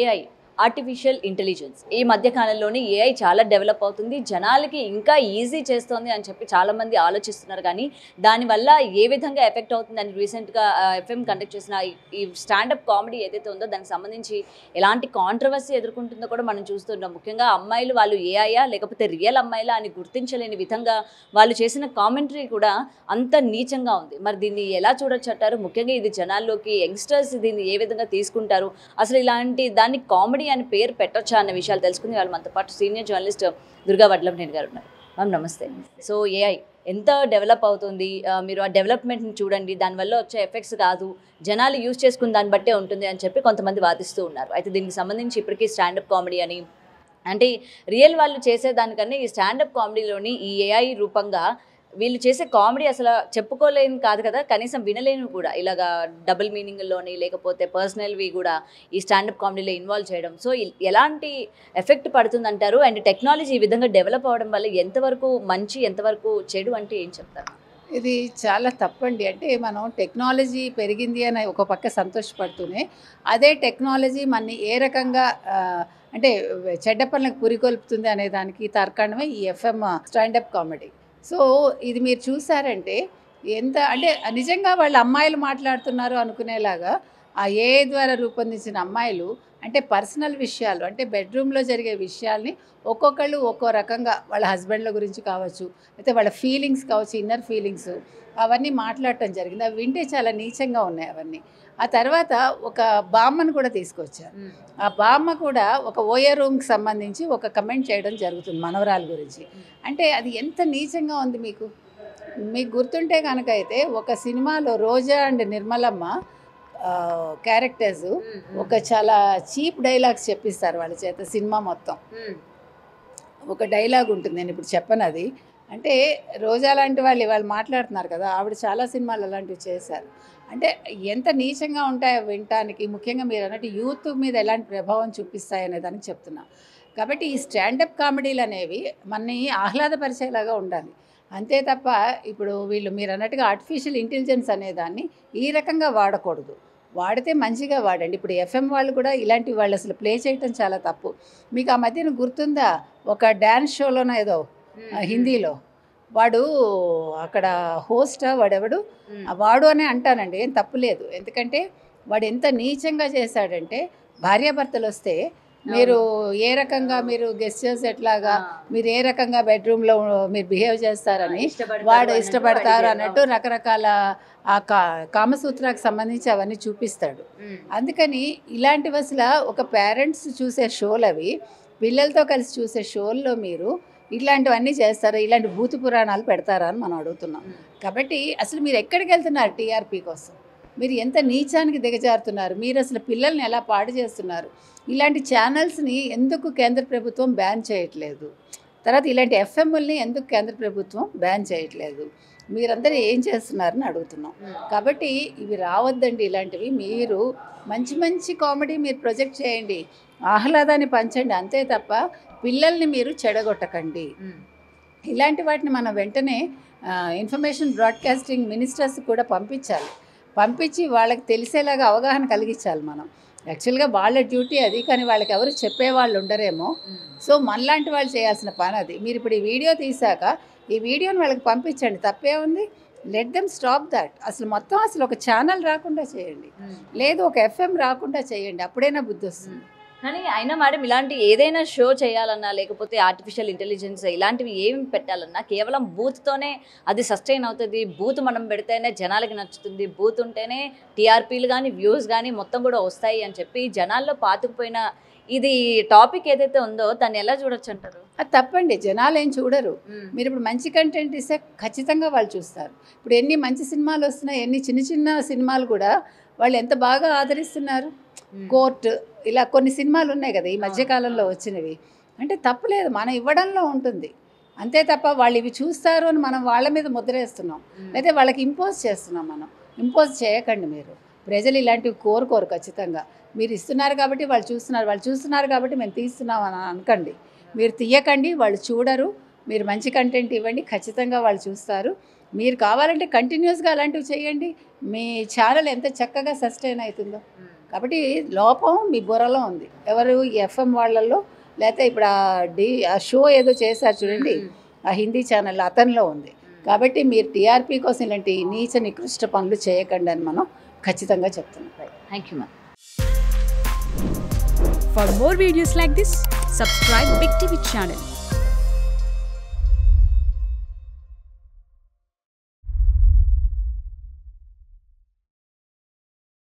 AI artificial intelligence ఈ మధ్య కాలంలోనే ఏఐ చాలా డెవలప్ అవుతుంది, జనాలకి ఇంకా ఈజీ చేస్తుంది అని చెప్పి చాలామంది ఆలోచిస్తున్నారు. కానీ దానివల్ల ఏ విధంగా ఎఫెక్ట్ అవుతుంది అని రీసెంట్గా ఎఫ్ఎం కండక్ట్ చేసిన ఈ స్టాండప్ కామెడీ ఏదైతే ఉందో దానికి సంబంధించి ఎలాంటి కాంట్రవర్సీ ఎదుర్కొంటుందో కూడా మనం చూస్తున్నాం. ముఖ్యంగా అమ్మాయిలు వాళ్ళు ఏఐయా లేకపోతే రియల్ అమ్మాయిలా అని గుర్తించలేని విధంగా వాళ్ళు చేసిన కామెంటరీ కూడా అంత నీచంగా ఉంది. మరి దీన్ని ఎలా చూడొచ్చు అంటారు? ముఖ్యంగా ఇది జనాల్లోకి యంగ్స్టర్స్ దీన్ని ఏ విధంగా తీసుకుంటారు, అసలు ఇలాంటి దాన్ని కామెడీ అని పేరు పెట్టొచ్చా అన్న విషయాలు తెలుసుకుని వాళ్ళు మనతో పాటు సీనియర్ జర్నలిస్ట్ దుర్గా వడ్లభనేని గారు ఉన్నారు. మ్యామ్ నమస్తే. సో ఏఐ ఎంత డెవలప్ అవుతుంది, మీరు ఆ డెవలప్మెంట్ని చూడండి, దానివల్ల వచ్చే ఎఫెక్ట్స్ కాదు జనాలు యూజ్ చేసుకున్న దాన్ని బట్టే ఉంటుంది అని చెప్పి కొంతమంది వాదిస్తూ ఉన్నారు. అయితే దీనికి సంబంధించి ఇప్పటికీ స్టాండప్ కామెడీ అని అంటే రియల్ వాళ్ళు చేసేదానికన్నా ఈ స్టాండప్ కామెడీలోని ఈ ఏఐ రూపంగా వీళ్ళు చేసే కామెడీ అసలు చెప్పుకోలేని కాదు కదా, కనీసం వినలేనివి కూడా ఇలాగా డబుల్ మీనింగ్లోని లేకపోతే పర్సనల్వి కూడా ఈ స్టాండప్ కామెడీలో ఇన్వాల్వ్ చేయడం. సో ఎలాంటి ఎఫెక్ట్ పడుతుందంటారు? అండ్ టెక్నాలజీ ఈ విధంగా డెవలప్ అవ్వడం వల్ల ఎంతవరకు మంచి ఎంతవరకు చెడు అంటే ఏం చెప్తారు? ఇది చాలా తప్పండి. అంటే మనం టెక్నాలజీ పెరిగింది అని ఒక పక్క సంతోషపడుతూనే అదే టెక్నాలజీ మనని ఏ రకంగా అంటే చెడ్డ పనులకు పురికొల్పుతుంది అనే దానికి తర్కాణమే ఈ ఎఫ్ఎం స్టాండప్ కామెడీ. సో ఇది మీరు చూసారంటే ఎంత అంటే నిజంగా వాళ్ళు అమ్మాయిలు మాట్లాడుతున్నారు అనుకునేలాగా ఆ ఏఐ ద్వారా రూపొందించిన అమ్మాయిలు అంటే పర్సనల్ విషయాలు అంటే బెడ్రూమ్లో జరిగే విషయాల్ని ఒక్కొక్కళ్ళు ఒక్కో రకంగా వాళ్ళ హస్బెండ్ల గురించి కావచ్చు, అయితే వాళ్ళ ఫీలింగ్స్ కావచ్చు, ఇన్నర్ ఫీలింగ్స్ అవన్నీ మాట్లాడటం జరిగింది. అవి వింటే చాలా నీచంగా ఉన్నాయి అవన్నీ. ఆ తర్వాత ఒక బామ్మను కూడా తీసుకొచ్చారు. ఆ బామ్మ కూడా ఒక ఓయే రూమ్కి సంబంధించి ఒక కమెంట్ చేయడం జరుగుతుంది మనవరాల గురించి. అంటే అది ఎంత నీచంగా ఉంది మీకు గుర్తుంటే కనుక అయితే ఒక సినిమాలో రోజా అండ్ నిర్మలమ్మ క్యారెక్టర్స్ ఒక చాలా చీప్ డైలాగ్స్ చెప్పిస్తారు వాళ్ళ చేత. సినిమా మొత్తం ఒక డైలాగ్ ఉంటుంది, నేను ఇప్పుడు చెప్పను అది. అంటే రోజా లాంటి వాళ్ళు మాట్లాడుతున్నారు కదా, ఆవిడ చాలా సినిమాలు అలాంటివి చేశారు. అంటే ఎంత నీచంగా ఉంటాయో వినటానికి, ముఖ్యంగా మీరు అన్నట్టు యూత్ మీద ఎలాంటి ప్రభావం చూపిస్తాయనే దానికి చెప్తున్నా. కాబట్టి ఈ స్టాండప్ కామెడీలు అనేవి మనని ఆహ్లాదపరిచేలాగా ఉండాలి అంతే తప్ప ఇప్పుడు మీరు అన్నట్టుగా ఆర్టిఫిషియల్ ఇంటెలిజెన్స్ అనేదాన్ని ఈ రకంగా వాడకూడదు. వాడితే మంచిగా వాడండి. ఇప్పుడు ఎఫ్ఎం వాళ్ళు కూడా ఇలాంటి వాళ్ళు అసలు ప్లే చేయటం చాలా తప్పు. మీకు ఆ మధ్యన గుర్తుందా, ఒక డ్యాన్స్ షోలోనో ఏదో హిందీలో వాడు అక్కడ హోస్టా వాడెవడు వాడు అని అంటానండి, ఏం తప్పు లేదు. ఎందుకంటే వాడు ఎంత నీచంగా చేశాడంటే భార్యాభర్తలు వస్తే మీరు ఏ రకంగా మీరు గెస్టర్స్ ఎట్లాగా మీరు ఏ రకంగా బెడ్రూమ్లో మీరు బిహేవ్ చేస్తారని వాడు ఇష్టపడతారు అన్నట్టు రకరకాల ఆ కామసూత్రానికి సంబంధించి అవన్నీ చూపిస్తాడు. అందుకని ఇలాంటివి అసలు ఒక పేరెంట్స్ చూసే షోలు అవి పిల్లలతో కలిసి చూసే షోల్లో మీరు ఇట్లాంటివన్నీ చేస్తారా, ఇలాంటి భూత పురాణాలు పెడతారా అని మనం అడుగుతున్నాం. కాబట్టి అసలు మీరు ఎక్కడికి వెళ్తున్నారు టీఆర్పీ కోసం? మీరు ఎంత నీచానికి దిగజారుతున్నారు? మీరు అసలు పిల్లల్ని ఎలా పాడు చేస్తున్నారు? ఇలాంటి ఛానల్స్ని ఎందుకు కేంద్ర ప్రభుత్వం బ్యాన్ చేయట్లేదు? తర్వాత ఇలాంటి ఎఫ్ఎంఎల్ని ఎందుకు కేంద్ర ప్రభుత్వం బ్యాన్ చేయట్లేదు? మీరందరూ ఏం చేస్తున్నారని అడుగుతున్నాం. కాబట్టి ఇవి రావద్దండి ఇలాంటివి. మీరు మంచి మంచి కామెడీ మీరు ప్రొజెక్ట్ చేయండి, ఆహ్లాదాన్ని పంచండి అంతే తప్ప పిల్లల్ని మీరు చెడగొట్టకండి. ఇలాంటి వాటిని మనం వెంటనే ఇన్ఫర్మేషన్ బ్రాడ్కాస్టింగ్ మినిస్టర్స్ కూడా పంపించి వాళ్ళకి తెలిసేలాగా అవగాహన కలిగించాలి మనం. యాక్చువల్గా వాళ్ళ డ్యూటీ అది, కానీ వాళ్ళకి ఎవరు చెప్పేవాళ్ళు ఉండరేమో. సో మనలాంటి వాళ్ళు చేయాల్సిన పని అది. మీరు ఇప్పుడు ఈ వీడియో తీసాక ఈ వీడియోని వాళ్ళకి పంపించండి, తప్పే ఉంది. Let them stop that. అసలు ఒక ఛానల్ రాకుండా చేయండి, లేదు ఒక ఎఫ్ఎం రాకుండా చేయండి, అప్పుడైనా బుద్ధి వస్తుంది. కానీ అయినా మేడం ఇలాంటి ఏదైనా షో చేయాలన్నా లేకపోతే ఆర్టిఫిషియల్ ఇంటెలిజెన్స్ ఇలాంటివి ఏమి పెట్టాలన్నా కేవలం బూత్తోనే అది సస్టైన్ అవుతుంది. బూత్ మనం పెడితేనే జనాలకి నచ్చుతుంది, బూత్ ఉంటేనే టీఆర్పీలు కానీ వ్యూస్ కానీ మొత్తం కూడా వస్తాయి అని చెప్పి జనాల్లో పాతుకుపోయిన ఇది టాపిక్ ఏదైతే ఉందో దాన్ని ఎలా చూడొచ్చు అంటారు? అది తప్పండి, జనాలు ఏం చూడరు. మీరు ఇప్పుడు మంచి కంటెంట్ ఇస్తే ఖచ్చితంగా వాళ్ళు చూస్తారు. ఇప్పుడు ఎన్ని మంచి సినిమాలు వస్తున్నాయి, ఎన్ని చిన్న చిన్న సినిమాలు కూడా వాళ్ళు ఎంత బాగా ఆదరిస్తున్నారు. కోర్టు ఇలా కొన్ని సినిమాలు ఉన్నాయి కదా ఈ మధ్యకాలంలో వచ్చినవి. అంటే తప్పులేదు, మనం ఇవ్వడంలో ఉంటుంది అంతే తప్ప వాళ్ళు ఇవి చూస్తారు అని మనం వాళ్ళ మీద ముద్రేస్తున్నాం, అయితే వాళ్ళకి ఇంపోజ్ చేస్తున్నాం. మనం ఇంపోజ్ చేయకండి. మీరు ప్రజలు ఇలాంటివి కోరుకోరు ఖచ్చితంగా. మీరు ఇస్తున్నారు కాబట్టి వాళ్ళు చూస్తున్నారు కాబట్టి మేము తీస్తున్నాం అని అనకండి. మీరు తీయకండి, వాళ్ళు చూడరు. మీరు మంచి కంటెంట్ ఇవ్వండి, ఖచ్చితంగా వాళ్ళు చూస్తారు. మీరు కావాలంటే కంటిన్యూస్గా అలాంటివి చేయండి, మీ ఛానల్ ఎంత చక్కగా సస్టైన్ అవుతుందో. కాబట్టి లోపం మీ బుర్రలో ఉంది. ఎవరు ఎఫ్ఎం వాళ్ళల్లో, లేకపోతే ఇప్పుడు ఆ షో ఏదో చేశారు చూడండి, ఆ హిందీ ఛానల్ అతనిలో ఉంది. కాబట్టి మీరు టీఆర్పీ కోసం ఇలాంటి నీచ నికృష్ట పనులు చేయకండి అని మనం ఖచ్చితంగా చెప్తున్నాం. Thank you ma'am. For more videos like this, subscribe Big TV channel.